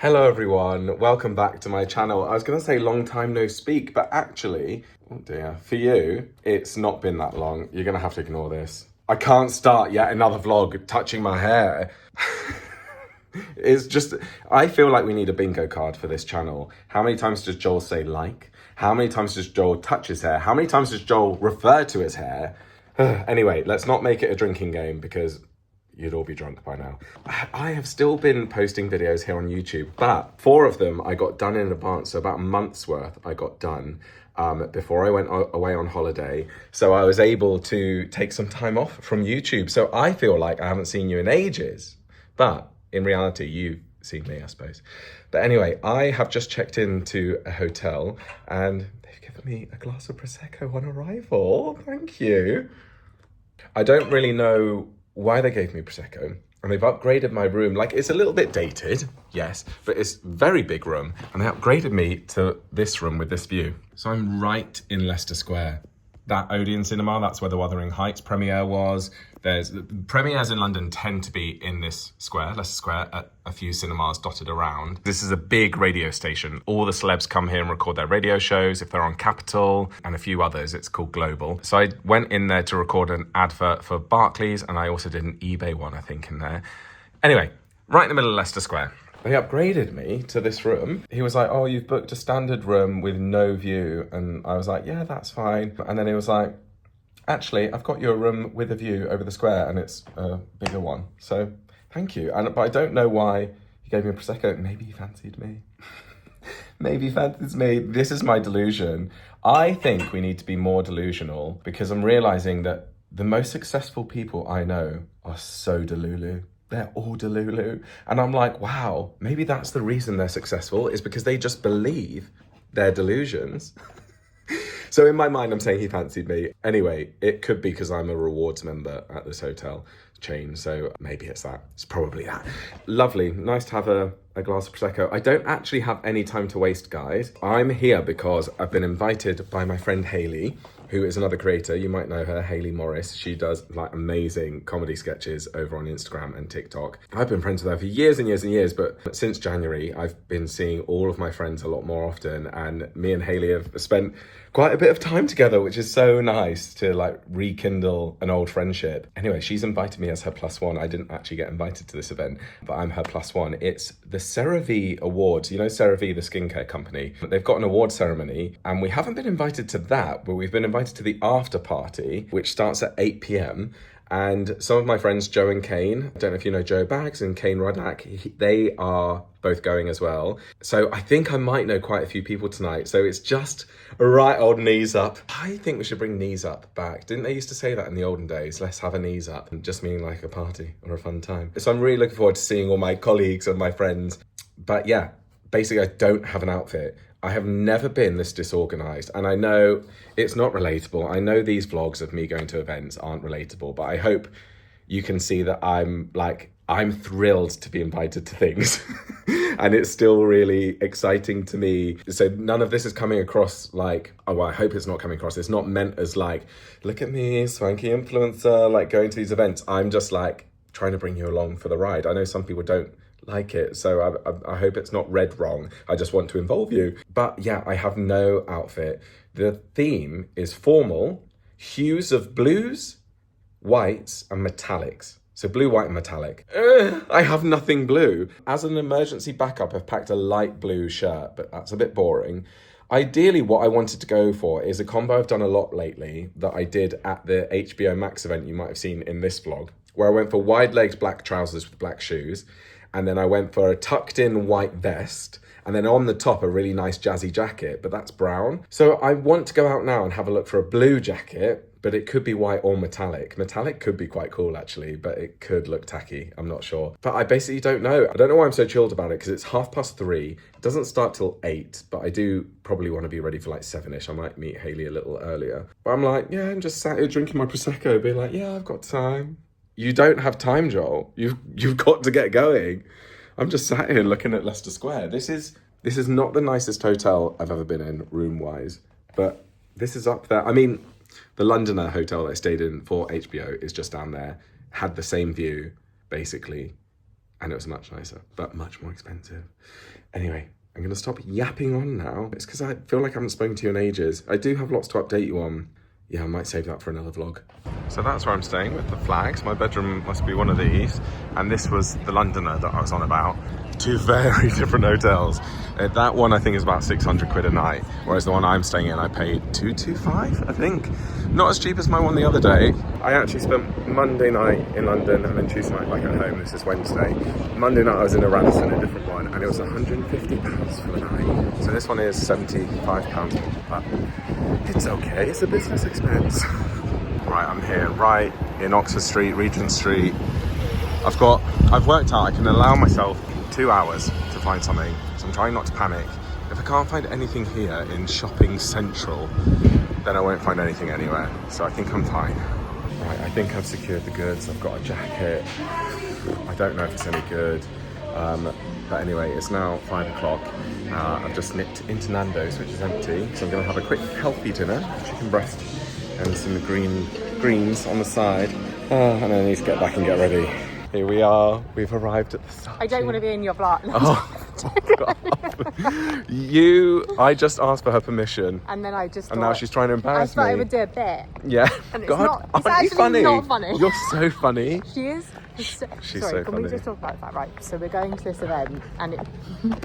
Hello everyone, welcome back to my channel. I was going to say long time no speak, but actually, oh dear, for you, it's not been that long. You're going to have to ignore this. I can't start yet another vlog touching my hair. It's just, I feel like we need a bingo card for this channel. How many times does Joel say like? How many times does Joel touch his hair? How many times does Joel refer to his hair? Anyway, let's not make it a drinking game because you'd all be drunk by now. I have still been posting videos here on YouTube, but 4 of them I got done in advance. So about a month's worth I got done before I went away on holiday. So I was able to take some time off from YouTube. So I feel like I haven't seen you in ages, but in reality, you've seen me, I suppose. But anyway, I have just checked into a hotel and they've given me a glass of Prosecco on arrival. Thank you. I don't really know why they gave me Prosecco, and they've upgraded my room. Like, it's a little bit dated, yes, but it's a very big room, and they upgraded me to this room with this view. So I'm right in Leicester Square. That Odeon Cinema, that's where the Wuthering Heights premiere was. There's premieres in London tend to be in this square, Leicester Square, at a few cinemas dotted around. This is a big radio station. All the celebs come here and record their radio shows. If they're on Capital and a few others, it's called Global. So I went in there to record an advert for Barclays, and I also did an eBay one, I think, in there. Anyway, right in the middle of Leicester Square. They upgraded me to this room. He was like, oh, you've booked a standard room with no view. And I was like, yeah, that's fine. And then he was like, actually, I've got you a room with a view over the square and it's a bigger one. So thank you. But I don't know why he gave me a Prosecco. Maybe he fancied me. Maybe he fancies me. This is my delusion. I think we need to be more delusional because I'm realizing that the most successful people I know are so delulu. They're all delulu. And I'm like, wow, maybe that's the reason they're successful, is because they just believe their delusions. So in my mind, I'm saying he fancied me. Anyway, it could be because I'm a rewards member at this hotel chain. So maybe it's that. It's probably that. Lovely. Nice to have a glass of Prosecco. I don't actually have any time to waste, guys. I'm here because I've been invited by my friend Hayley, who is another creator. You might know her, Hayley Morris. She does like amazing comedy sketches over on Instagram and TikTok. I've been friends with her for years and years and years, but since January, I've been seeing all of my friends a lot more often, and me and Hayley have spent quite a bit of time together, which is so nice to like rekindle an old friendship. Anyway, she's invited me as her +1. I didn't actually get invited to this event, but I'm her +1. It's the CeraVe Awards. You know CeraVe, the skincare company? They've got an award ceremony, and we haven't been invited to that, but we've been invited to the after party, which starts at 8 p.m. And some of my friends, Joe and Kane, I don't know if you know Joe Baggs and Kane Rodak, they are both going as well. So I think I might know quite a few people tonight. So it's just a right old knees up. I think we should bring knees up back. Didn't they used to say that in the olden days? Let's have a knees up, just meaning like a party or a fun time. So I'm really looking forward to seeing all my colleagues and my friends. But yeah, basically I don't have an outfit. I have never been this disorganized, and I know it's not relatable. I know these vlogs of me going to events aren't relatable, but I hope you can see that I'm thrilled to be invited to things and it's still really exciting to me. So none of this is coming across like, oh, well, I hope it's not coming across. It's not meant as like, look at me, swanky influencer, like going to these events. I'm just like trying to bring you along for the ride. I know some people don't like it, so I hope it's not read wrong. I just want to involve you. But yeah, I have no outfit. The theme is formal, hues of blues, whites, and metallics. So blue, white, and metallic. I have nothing blue. As an emergency backup, I've packed a light blue shirt, but that's a bit boring. Ideally, what I wanted to go for is a combo I've done a lot lately that I did at the HBO Max event you might have seen in this vlog, where I went for wide legs, black trousers with black shoes. And then I went for a tucked in white vest, and then on the top, a really nice jazzy jacket, but that's brown. So I want to go out now and have a look for a blue jacket, but it could be white or metallic. Metallic could be quite cool actually, but it could look tacky, I'm not sure. But I basically don't know. I don't know why I'm so chilled about it, because it's 3:30. It doesn't start till 8, but I do probably want to be ready for like 7ish. I might meet Hayley a little earlier. But I'm like, yeah, I'm just sat here drinking my Prosecco, being like, yeah, I've got time. You don't have time, Joel. You've got to get going. I'm just sat here looking at Leicester Square. This is not the nicest hotel I've ever been in, room-wise, but this is up there. I mean, the Londoner hotel that I stayed in for HBO is just down there. Had the same view, basically, and it was much nicer, but much more expensive. Anyway, I'm going to stop yapping on now. It's because I feel like I haven't spoken to you in ages. I do have lots to update you on. Yeah, I might save that for another vlog. So that's where I'm staying with the flags. My bedroom must be one of these. And this was the Londoner that I was on about. Two very different hotels. That one I think is about 600 quid a night, whereas the one I'm staying in I paid 225, I think. Not as cheap as my one the other day. I actually spent Monday night in London and then Tuesday night back at home. This is Wednesday. Monday night I was in a Radisson, a different one, and it was £150 for the night. So this one is £75, but it's okay, it's a business expense. Right, I'm here right in Oxford Street, Regent Street. I've worked out I can allow myself 2 hours to find something, so I'm trying not to panic. If I can't find anything here in Shopping Central, then I won't find anything anywhere, so I think I'm fine. Right, I think I've secured the goods. I've got a jacket. I don't know if it's any good, but anyway, it's now 5 o'clock. I've just nipped into Nando's, which is empty, so I'm gonna have a quick healthy dinner, chicken breast and some greens on the side, and then I need to get back and get ready. Here we are, we've arrived at the start. I don't want to be in your flat. I just asked for her permission. And then I just And now she's trying to embarrass me. I thought I would do a bit. Yeah. And God, it's aren't you funny? not funny. You're so funny. She is. She's Sorry, so can funny. we just talk about that? Right, so we're going to this event and it...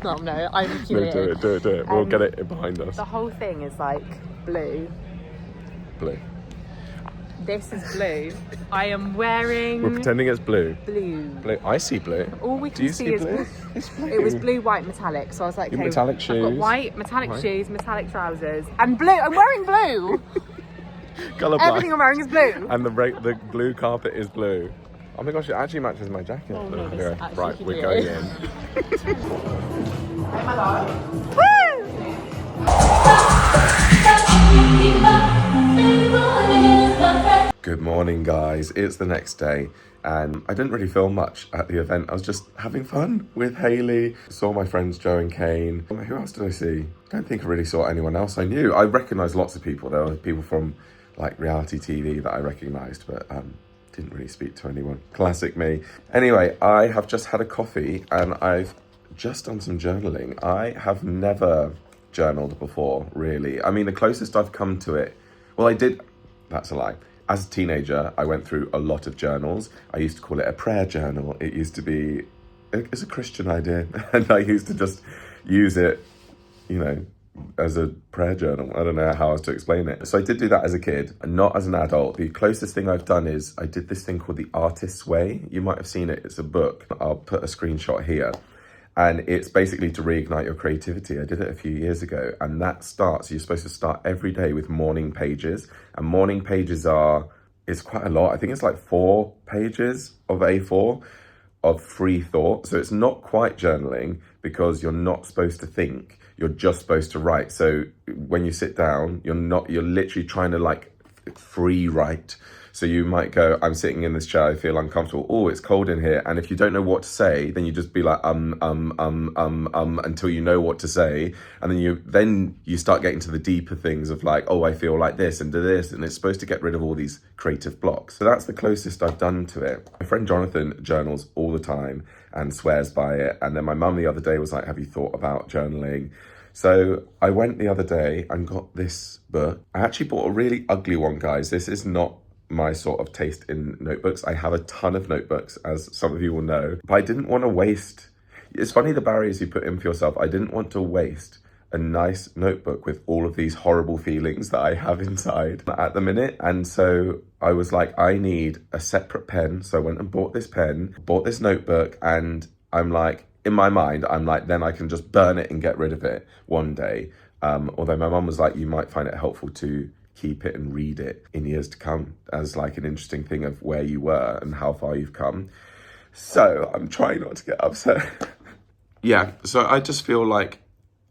Oh no, I'm curious. No, do it. We'll get it behind us. The whole thing is like blue. Blue. This is blue. I am wearing... We're pretending it's blue. Blue. I see blue. All we Do can you see see is blue? It was blue, white, metallic. So I was like, Your okay, metallic I've shoes. got white, metallic Right. shoes, metallic trousers, and blue. I'm wearing blue. Colour Everything I'm wearing is blue. And the blue carpet is blue. Oh my gosh, it actually matches my jacket. Oh, no, this Anyway, actually right, could we're be going it. in. Good morning, guys. It's the next day, and I didn't really film much at the event. I was just having fun with Hayley. Saw my friends Joe and Kane. Who else did I see? I don't think I really saw anyone else I knew. I recognised lots of people. There were people from like reality TV that I recognised, but didn't really speak to anyone. Classic me. Anyway, I have just had a coffee and I've just done some journaling. I have never journaled before, really. I mean, the closest I've come to it, well, I did, that's a lie. As a teenager, I went through a lot of journals. I used to call it a prayer journal. It used to be, it's a Christian idea. And I used to just use it, you know, as a prayer journal. I don't know how else to explain it. So I did do that as a kid, and not as an adult. The closest thing I've done is I did this thing called The Artist's Way. You might have seen it. It's a book. I'll put a screenshot here. And it's basically to reignite your creativity. I did it a few years ago, and that starts, you're supposed to start every day with morning pages. And morning pages it's quite a lot. I think it's like 4 pages of A4 of free thought. So it's not quite journaling because you're not supposed to think. You're just supposed to write. So when you sit down, you're literally trying to like free write. So you might go, I'm sitting in this chair, I feel uncomfortable. Oh, it's cold in here. And if you don't know what to say, then you just be like, until you know what to say. And then you start getting to the deeper things of like, oh, I feel like this and do this. And it's supposed to get rid of all these creative blocks. So that's the closest I've done to it. My friend Jonathan journals all the time and swears by it. And then my mum the other day was like, have you thought about journaling? So I went the other day and got this book. I actually bought a really ugly one, guys. This is not my sort of taste in notebooks. I have a ton of notebooks, as some of you will know, but I didn't want to waste. It's funny the barriers you put in for yourself. I didn't want to waste a nice notebook with all of these horrible feelings that I have inside at the minute. And so I was like, I need a separate pen. So I went and bought this pen, bought this notebook, and I'm like, in my mind, I'm like, then I can just burn it and get rid of it one day. Although my mum was like, you might find it helpful to keep it and read it in years to come as like an interesting thing of where you were and how far you've come. So I'm trying not to get upset. Yeah, so I just feel like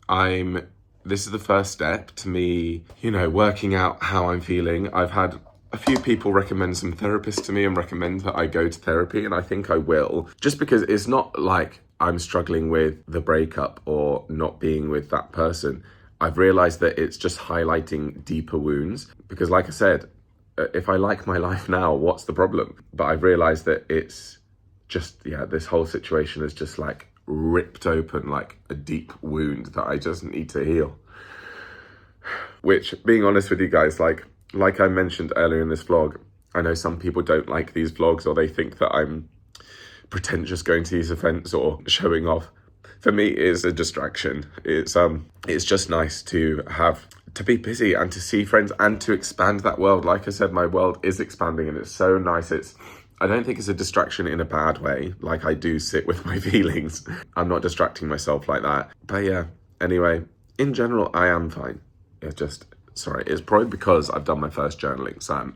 this is the first step to me, you know, working out how I'm feeling. I've had a few people recommend some therapists to me and recommend that I go to therapy, and I think I will, just because it's not like I'm struggling with the breakup or not being with that person. I've realized that it's just highlighting deeper wounds, because like I said, if I like my life now, what's the problem? But I've realized that it's this whole situation is just like ripped open like a deep wound that I just need to heal. Which, being honest with you guys, like I mentioned earlier in this vlog, I know some people don't like these vlogs, or they think that I'm pretentious going to these events or showing off. For me, it is a distraction. It's just nice to be busy and to see friends and to expand that world. Like I said, my world is expanding and it's so nice. I don't think it's a distraction in a bad way. Like, I do sit with my feelings. I'm not distracting myself like that. But yeah, anyway, in general, I am fine. It's probably because I've done my first journaling, so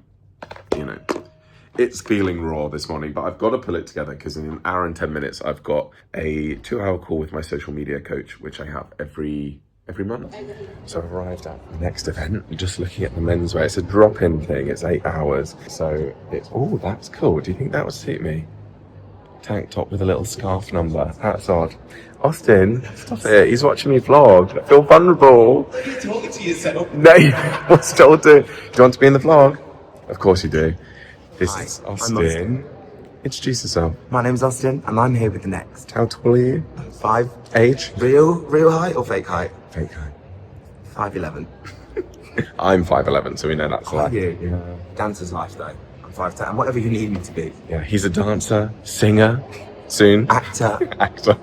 it's feeling raw this morning, but I've got to pull it together because in an hour and 10 minutes, I've got a 2-hour call with my social media coach, which I have every month. So I've arrived at the next event, just looking at the menswear. It's a drop-in thing, it's 8 hours. So oh, that's cool. Do you think that would suit me? Tank top with a little scarf number. That's odd. Austin, stop it. He's watching me vlog. I feel vulnerable. Are you talking to yourself? No, I still do. Do you want to be in the vlog? Of course you do. This is Austin. I'm Austin. Introduce yourself. My name's Austin, and I'm here with the next. How tall are you? 5. Age? Real height or fake height? Fake height. 5'11". I'm 5'11", so we know that's How are that. you? Yeah. Dancer's life though. I'm 5'10". Whatever you need me to be. Yeah, he's a dancer, singer, soon. Actor. Actor.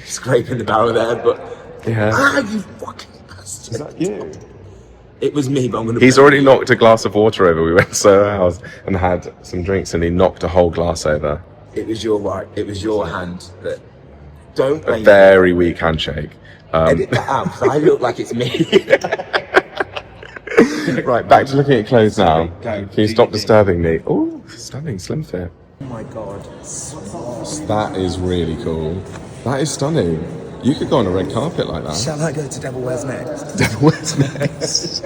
Scraping the barrel there, but... Yeah. You fucking bastard. Is that you? It was me, but I'm gonna... He's already knocked a glass of water over. We went to Soho House and had some drinks and he knocked a whole glass over. It was your hand that... Don't A blame me. very weak handshake. Edit that out, because I look like it's me. Right, back to looking at clothes now. Go. Can you stop disturbing me? Oh, stunning, slim fit. Oh my god. That is really cool. That is stunning. You could go on a red carpet like that. Shall I go to Devil Wears Next? Devil Wears Next.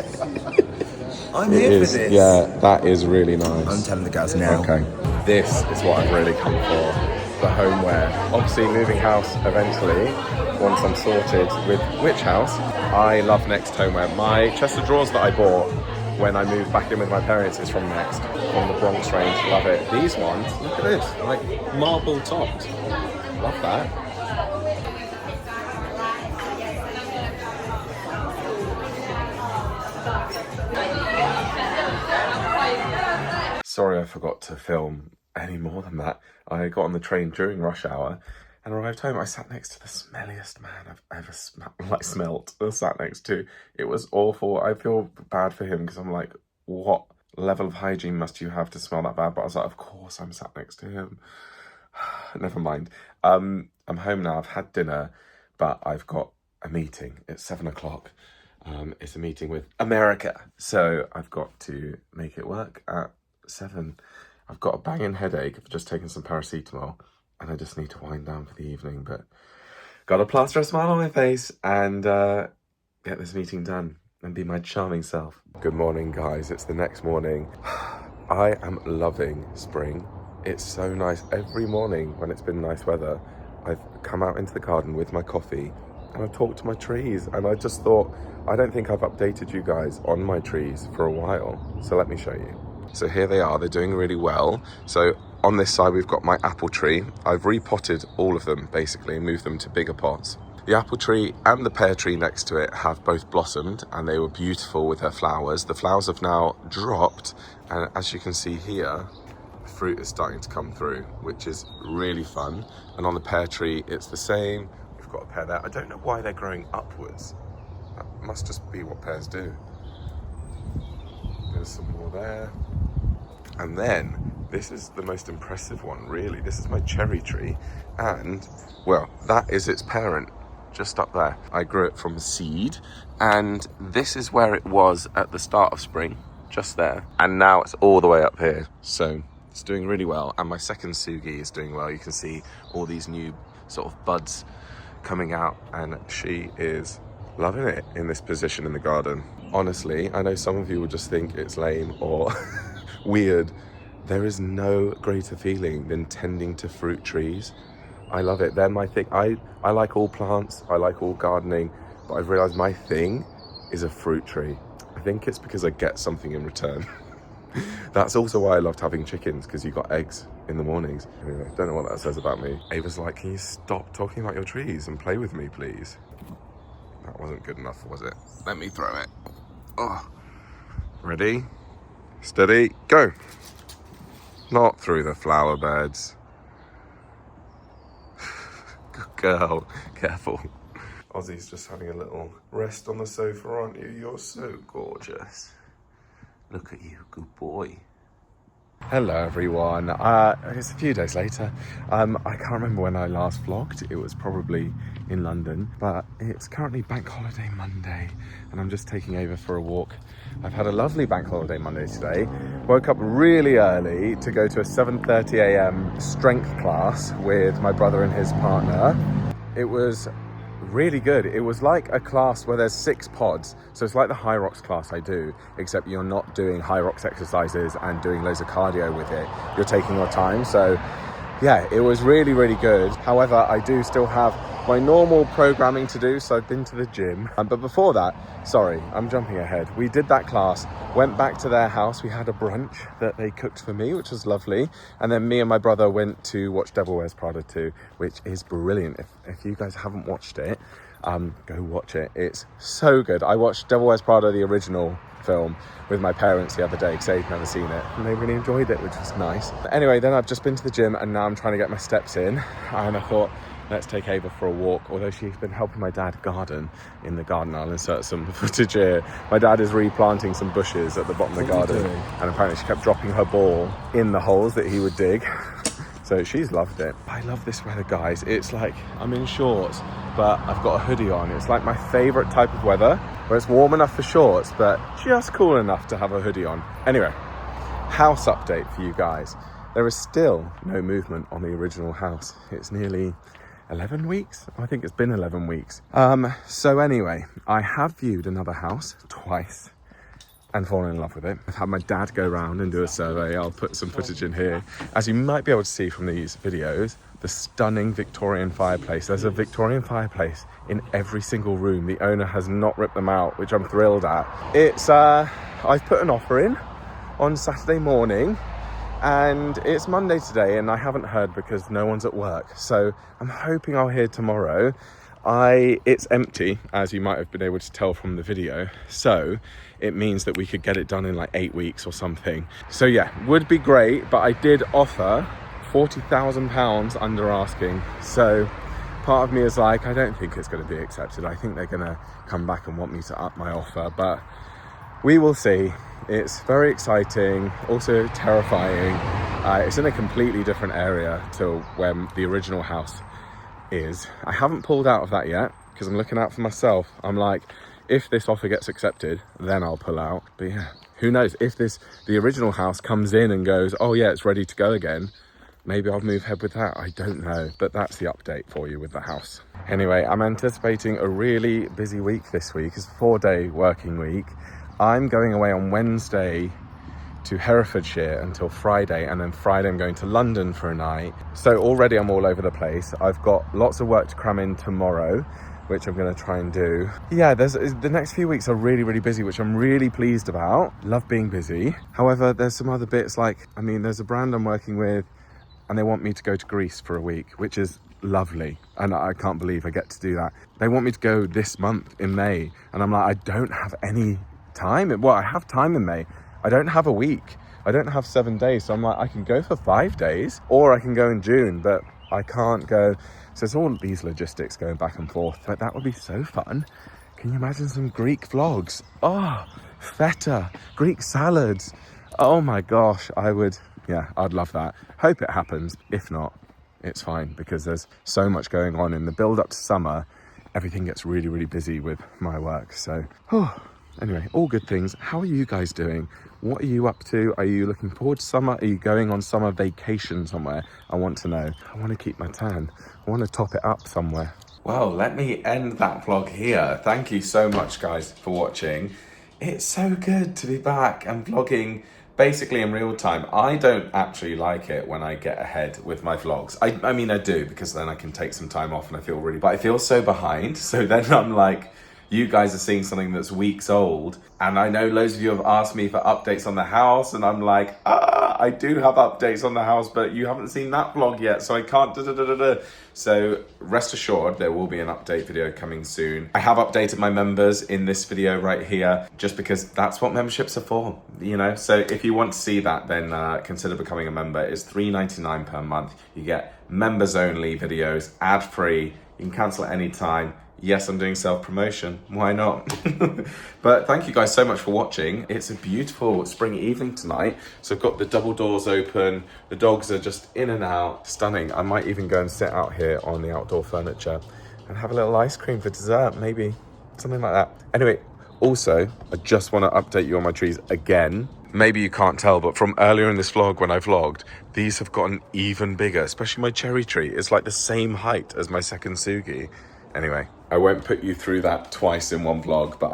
I'm It here is, for this. yeah, that is really nice. I'm telling the guys now. Okay, this is what I've really come for, the homeware. Obviously moving house eventually, once I'm sorted with which house. I love Next homeware. My chest of drawers that I bought when I moved back in with my parents is from Next, from the Bronx range, love it. These ones, look at this, like marble topped, love that. Sorry I forgot to film any more than that. I got on the train during rush hour and arrived home. I sat next to the smelliest man I've ever smelt. I sat next to. It was awful. I feel bad for him because I'm like, what level of hygiene must you have to smell that bad? But I was like, of course I'm sat next to him. Never mind. I'm home now. I've had dinner, but I've got a meeting at 7 o'clock. It's a meeting with America. So I've got to make it work at 7. I've got a banging headache. I've just taken some paracetamol and I just need to wind down for the evening, but got a plaster a smile on my face and get this meeting done and be my charming self. Good morning, guys. It's the next morning. I am loving spring. It's so nice. Every morning when it's been nice weather, I've come out into the garden with my coffee and I've talked to my trees, and I just thought, I don't think I've updated you guys on my trees for a while, so let me show you. So here they are, they're doing really well. So on this side we've got my apple tree. I've repotted all of them basically and moved them to bigger pots. The apple tree and the pear tree next to it have both blossomed and they were beautiful with their flowers. The flowers have now dropped, and as you can see here, fruit is starting to come through, which is really fun. And on the pear tree it's the same. We've got a pear there. I don't know why they're growing upwards. That must just be what pears do. There's some more there. And then this is the most impressive one, really. This is my cherry tree, and well, that is its parent just up there. I grew it from a seed, and this is where it was at the start of spring, just there, and now it's all the way up here. So it's doing really well, and my second Sugi is doing well. You can see all these new sort of buds coming out, and she is loving it in this position in the garden. Honestly, I know some of you will just think it's lame or weird. There is no greater feeling than tending to fruit trees. I love it. They're my thing. I like all plants. I like all gardening, but I've realized my thing is a fruit tree. I think it's because I get something in return. That's also why I loved having chickens, because you got eggs in the mornings. Anyway, don't know what that says about me. Ava's like, can you stop talking about your trees and play with me, please? That wasn't good enough, was it? Let me throw it. Oh. Ready? Steady, go. Not through the flower beds. Good girl, careful. Ozzy's just having a little rest on the sofa, aren't you? You're so gorgeous. Look at you, good boy. Hello everyone, it's a few days later. I can't remember when I last vlogged. It was probably in London, but it's currently Bank Holiday Monday and I'm just taking Ava for a walk. I've had a lovely Bank Holiday Monday today. Woke up really early to go to a 7:30 a.m. strength class with my brother and his partner. It was really good. It was like a class where there's 6 pods. So it's like the high rocks class I do, except you're not doing high rocks exercises and doing loads of cardio with it. You're taking your time. So yeah, it was really, really good. However, I do still have my normal programming to do. So I've been to the gym. But before that, sorry, I'm jumping ahead. We did that class, went back to their house. We had a brunch that they cooked for me, which was lovely. And then me and my brother went to watch Devil Wears Prada 2, which is brilliant. If you guys haven't watched it, go watch it. It's so good. I watched Devil Wears Prada, the original film, with my parents the other day because they'd never seen it and they really enjoyed it, which was nice. But anyway, then I've just been to the gym and now I'm trying to get my steps in, and I thought, let's take Ava for a walk, although she's been helping my dad garden in the garden. I'll insert some footage here. My dad is replanting some bushes at the bottom of the garden, and apparently she kept dropping her ball in the holes that he would dig. So she's loved it. I love this weather, guys. It's like I'm in shorts, but I've got a hoodie on. It's like my favorite type of weather, where it's warm enough for shorts, but just cool enough to have a hoodie on. Anyway, house update for you guys. There is still no movement on the original house. It's nearly 11 weeks? I think it's been 11 weeks. So anyway, I have viewed another house twice and fallen in love with it. I've had my dad go around and do a survey. I'll put some footage in here. As you might be able to see from these videos, the stunning Victorian fireplace. There's a Victorian fireplace in every single room. The owner has not ripped them out, which I'm thrilled at. It's, I've put an offer in on Saturday morning, and it's Monday today and I haven't heard because no one's at work. So I'm hoping I'll hear tomorrow. It's empty, as you might have been able to tell from the video. So it means that we could get it done in like 8 weeks or something. So yeah, would be great, but I did offer £40,000 under asking. So part of me is like, I don't think it's going to be accepted. I think they're going to come back and want me to up my offer, but we will see. It's very exciting, also terrifying. It's in a completely different area to where the original house is. I haven't pulled out of that yet because I'm looking out for myself. I'm like, if this offer gets accepted, then I'll pull out. But yeah, who knows? If the original house comes in and goes, oh yeah, it's ready to go again, maybe I'll move ahead with that. I don't know, but that's the update for you with the house. Anyway, I'm anticipating a really busy week this week. It's a 4-day working week. I'm going away on Wednesday to Herefordshire until Friday, and then Friday I'm going to London for a night. So already I'm all over the place. I've got lots of work to cram in tomorrow, which I'm going to try and do. Yeah, the next few weeks are really, really busy, which I'm really pleased about. Love being busy. However, there's some other bits like, there's a brand I'm working with and they want me to go to Greece for a week, which is lovely. And I can't believe I get to do that. They want me to go this month in May. And I'm like, I don't have any time. Well, I have time in May. I don't have a week. I don't have 7 days. So I'm like, I can go for 5 days or I can go in June, but I can't go. So it's all these logistics going back and forth. But that would be so fun. Can you imagine some Greek vlogs? Oh, feta, Greek salads. Oh my gosh, I'd love that. Hope it happens. If not, it's fine because there's so much going on in the build up to summer. Everything gets really, really busy with my work. So, anyway, all good things. How are you guys doing? What are you up to? Are you looking forward to summer? Are you going on summer vacation somewhere? I want to know. I want to keep my tan. I want to top it up somewhere. Well, let me end that vlog here. Thank you so much, guys, for watching. It's so good to be back and vlogging basically in real time. I don't actually like it when I get ahead with my vlogs. I do, because then I can take some time off and I feel so behind. So then I'm like you guys are seeing something that's weeks old. And I know loads of you have asked me for updates on the house, and I'm like, I do have updates on the house, but you haven't seen that vlog yet, so I can't So rest assured, there will be an update video coming soon. I have updated my members in this video right here, just because that's what memberships are for, you know? So if you want to see that, then consider becoming a member. It's $3.99 per month. You get members only videos, ad free. You can cancel at any time. Yes, I'm doing self-promotion. Why not? But thank you guys so much for watching. It's a beautiful spring evening tonight. So I've got the double doors open. The dogs are just in and out. Stunning. I might even go and sit out here on the outdoor furniture and have a little ice cream for dessert, maybe. Something like that. Anyway, also, I just want to update you on my trees again. Maybe you can't tell, but from earlier in this vlog when I vlogged, these have gotten even bigger, especially my cherry tree. It's like the same height as my second Sugi. Anyway, I won't put you through that twice in one vlog, but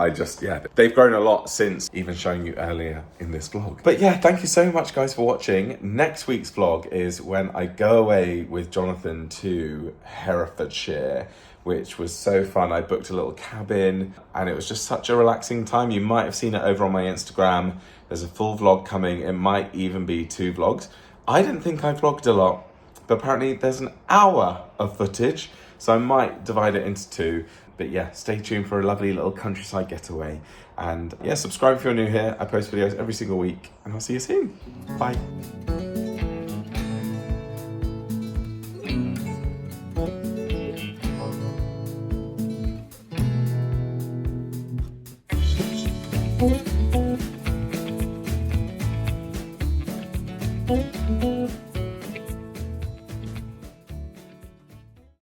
they've grown a lot since even showing you earlier in this vlog. But yeah, thank you so much guys for watching. Next week's vlog is when I go away with Jonathan to Herefordshire, which was so fun. I booked a little cabin and it was just such a relaxing time. You might have seen it over on my Instagram. There's a full vlog coming. It might even be 2 vlogs. I didn't think I vlogged a lot, but apparently there's an hour of footage. So I might divide it into 2, but yeah, stay tuned for a lovely little countryside getaway. And yeah, subscribe if you're new here. I post videos every single week, and I'll see you soon. Bye.